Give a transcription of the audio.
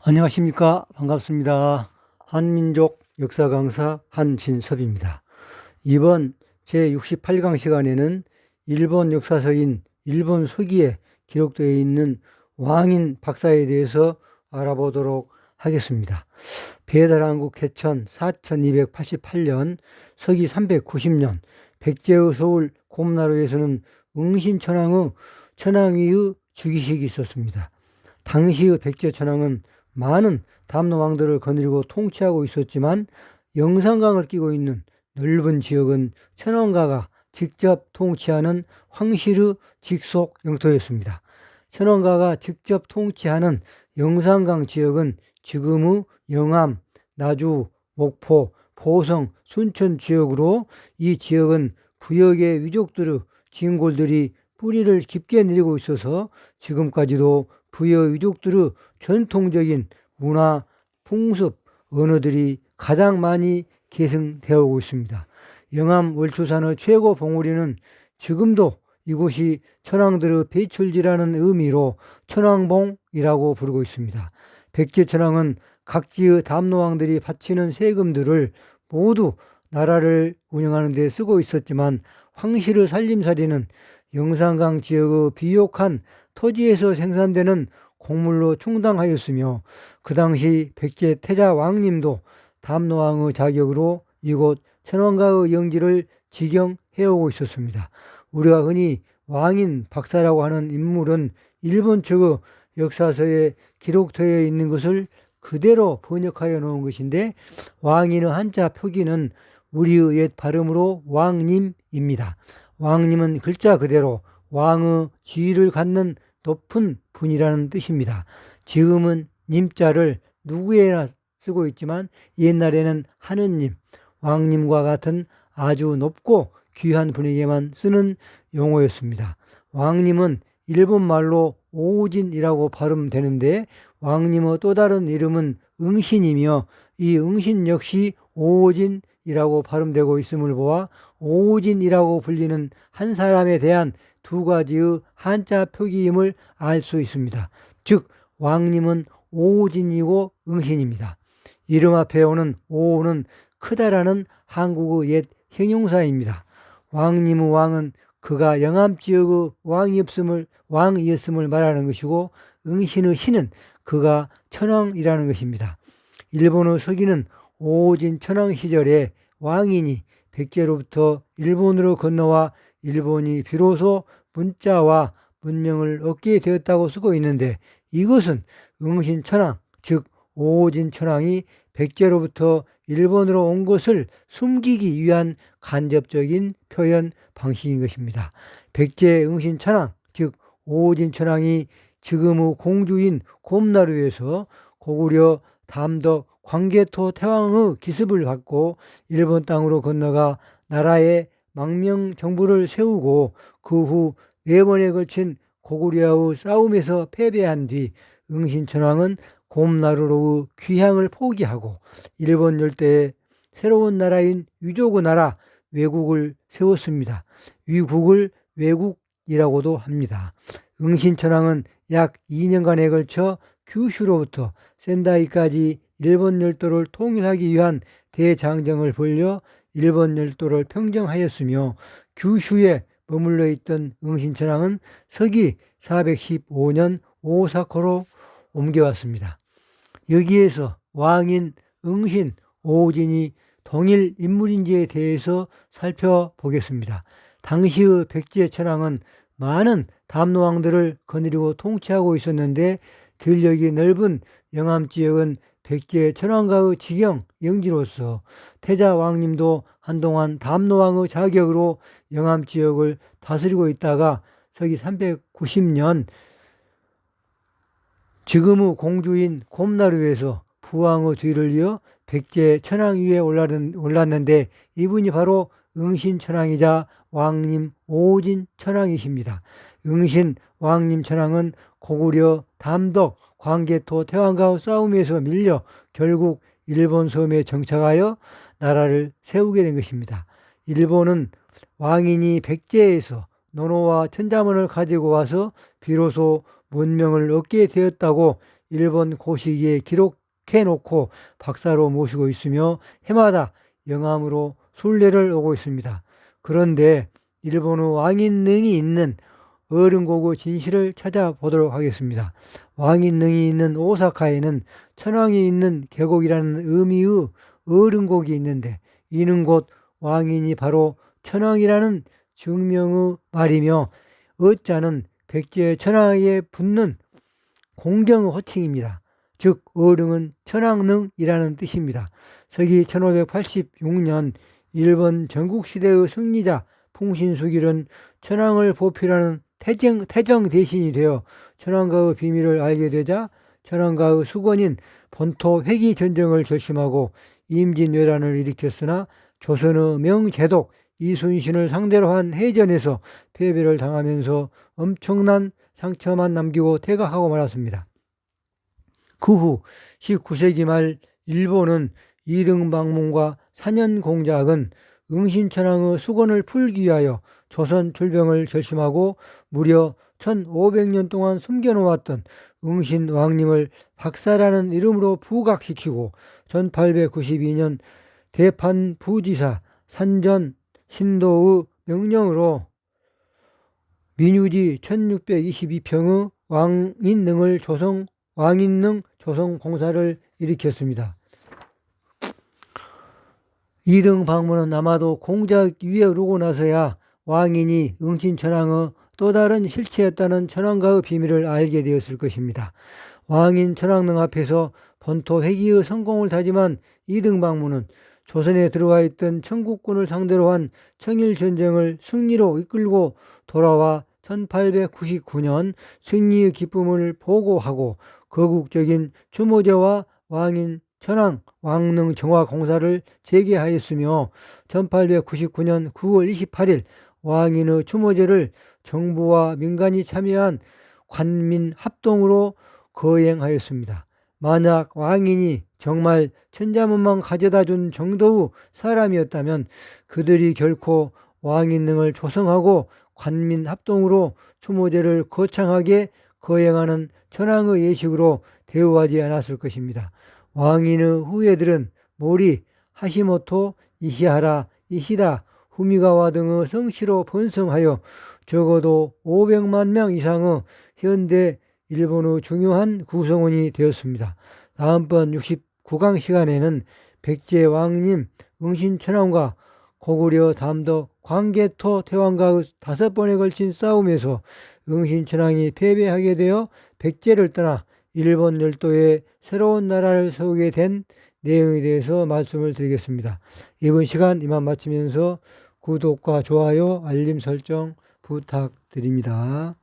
안녕하십니까. 반갑습니다. 한민족 역사 강사 한진섭입니다. 이번 제68강 시간에는 일본 역사서인 일본 서기에 기록되어 있는 왕인 박사에 대해서 알아보도록 하겠습니다. 배달한국 해천 4288년 서기 390년 백제의 서울 곰나루에서는 응신천왕의 천왕위의 즉위식이 있었습니다. 당시의 백제천왕은 많은 담노왕들을 거느리고 통치하고 있었지만 영산강을 끼고 있는 넓은 지역은 천왕가가 직접 통치하는 황실의 직속 영토였습니다. 천왕가가 직접 통치하는 영산강 지역은 지금의 영암, 나주, 목포, 보성, 순천 지역으로 이 지역은 부역의 위족들의 진골들이 뿌리를 깊게 내리고 있어서 지금까지도 부여 유족들의 전통적인 문화, 풍습, 언어들이 가장 많이 계승되어 오고 있습니다. 영암 월초산의 최고 봉우리는 지금도 이곳이 천왕들의 배출지라는 의미로 천왕봉이라고 부르고 있습니다. 백제천왕은 각지의 담노왕들이 바치는 세금들을 모두 나라를 운영하는 데 쓰고 있었지만 황실의 살림살이는 영산강 지역의 비옥한 토지에서 생산되는 곡물로 충당하였으며 그 당시 백제 태자 왕님도 담노왕의 자격으로 이곳 천왕가의 영지를 지경해오고 있었습니다. 우리가 흔히 왕인 박사라고 하는 인물은 일본 측의 역사서에 기록되어 있는 것을 그대로 번역하여 놓은 것인데 왕인의 한자 표기는 우리의 옛 발음으로 왕님입니다. 왕님은 글자 그대로 왕의 지위를 갖는 높은 분이라는 뜻입니다. 지금은 님자를 누구에나 쓰고 있지만 옛날에는 하느님, 왕님과 같은 아주 높고 귀한 분에게만 쓰는 용어였습니다. 왕님은 일본말로 오우진이라고 발음되는데 왕님의 또 다른 이름은 응신이며 이 응신 역시 오우진이라고 발음되고 있음을 보아 오우진이라고 불리는 한 사람에 대한 두 가지의 한자 표기임을 알 수 있습니다. 즉 왕님은 오우진이고 응신입니다. 이름 앞에 오는 오우는 크다라는 한국의 옛 형용사입니다. 왕님의 왕은 그가 영암 지역의 왕이었음을 말하는 것이고 응신의 신은 그가 천왕이라는 것입니다. 일본의 서기는 오우진 천왕 시절에 왕인이 백제로부터 일본으로 건너와 일본이 비로소 문자와 문명을 얻게 되었다고 쓰고 있는데 이것은 응신천왕, 즉 오우진 천왕이 백제로부터 일본으로 온 것을 숨기기 위한 간접적인 표현 방식인 것입니다. 백제 응신천왕, 즉 오우진 천왕이 지금의 공주인 곰나루에서 고구려 담덕 광개토 태왕의 기습을 받고 일본 땅으로 건너가 나라의 망명 정부를 세우고 그 후 4번에 걸친 고구려의 싸움에서 패배한 뒤 응신천왕은 곰나루로의 귀향을 포기하고 일본 열대에 새로운 나라인 위족의 나라 외국을 세웠습니다. 위국을 외국이라고도 합니다. 응신천왕은 약 2년간에 걸쳐 규슈로부터 센다이까지 일본 열도를 통일하기 위한 대장정을 벌여 일본 열도를 평정하였으며 규슈에 머물러 있던 응신천왕은 서기 415년 오사카로 옮겨왔습니다. 여기에서 왕인 응신, 오우진이 동일 인물인지에 대해서 살펴보겠습니다. 당시의 백제 천왕은 많은 담노왕들을 거느리고 통치하고 있었는데 들녘이 넓은 영암 지역은 백제 천왕가의 지경 영지로서 태자 왕님도 한동안 담노왕의 자격으로 영암 지역을 다스리고 있다가 서기 390년 지금의 공주인 곰나루에서 부왕의 뒤를 이어 백제 천왕 위에 올랐는데 이분이 바로 응신 천왕이자 왕님 오우진 천왕이십니다. 응신 왕님 천왕은 고구려 담덕 광개토 태왕과의 싸움에서 밀려 결국 일본 섬에 정착하여 나라를 세우게 된 것입니다. 일본은 왕인이 백제에서 논어와 천자문을 가지고 와서 비로소 문명을 얻게 되었다고 일본 고시기에 기록해 놓고 박사로 모시고 있으며 해마다 영암으로 순례를 오고 있습니다. 그런데 일본의 왕인릉이 있는 어른고구 진실을 찾아보도록 하겠습니다. 왕인릉이 있는 오사카에는 천황이 있는 계곡이라는 의미의 어른곡이 있는데 이는 곧 왕인이 바로 천황이라는 증명의 말이며 어자는 백제 천황에게 붙는 공경의 호칭입니다. 즉 어릉은 천황릉이라는 뜻입니다. 서기 1586년 일본 전국시대의 승리자 풍신수길은 천황을 보필하는 태정 대신이 되어 천황가의 비밀을 알게 되자 천황가의 수건인 본토 회기 전쟁을 결심하고 임진왜란을 일으켰으나 조선의 명제독 이순신을 상대로 한 해전에서 패배를 당하면서 엄청난 상처만 남기고 퇴각하고 말았습니다. 그 후 19세기 말 일본은 이등방문과 사년공작은 응신천황의 수건을 풀기 위하여 조선 출병을 결심하고 무려 1500년 동안 숨겨놓았던 응신왕님을 박사라는 이름으로 부각시키고 1892년 대판부지사 산전 신도의 명령으로 민유지 1622평의 왕인릉 조성공사를 일으켰습니다. 이등 방문은 아마도 공작 위에 오르고 나서야 왕인이 응신천황의 또 다른 실체였다는 천황가의 비밀을 알게 되었을 것입니다. 왕인 천황릉 앞에서 본토 회기의 성공을 다짐한 이등 방문은 조선에 들어와 있던 청국군을 상대로 한 청일전쟁을 승리로 이끌고 돌아와 1899년 승리의 기쁨을 보고하고 거국적인 추모제와 왕인 천황 왕릉 정화 공사를 재개하였으며 1899년 9월 28일 왕인의 추모제를 정부와 민간이 참여한 관민합동으로 거행하였습니다. 만약 왕인이 정말 천자문만 가져다 준 정도의 사람이었다면 그들이 결코 왕인릉을 조성하고 관민합동으로 추모제를 거창하게 거행하는 천황의 예식으로 대우하지 않았을 것입니다. 왕인의 후예들은 모리, 하시모토, 이시하라, 이시다, 후미가와 등의 성씨로 번성하여 적어도 500만 명 이상의 현대 일본의 중요한 구성원이 되었습니다. 다음번 69강 시간에는 백제 왕님 응신천황과 고구려 담덕 광개토 태왕과의 5번에 걸친 싸움에서 응신천황이 패배하게 되어 백제를 떠나 일본 열도에 새로운 나라를 세우게 된 내용에 대해서 말씀을 드리겠습니다. 이번 시간 이만 마치면서 구독과 좋아요, 알림 설정 부탁드립니다.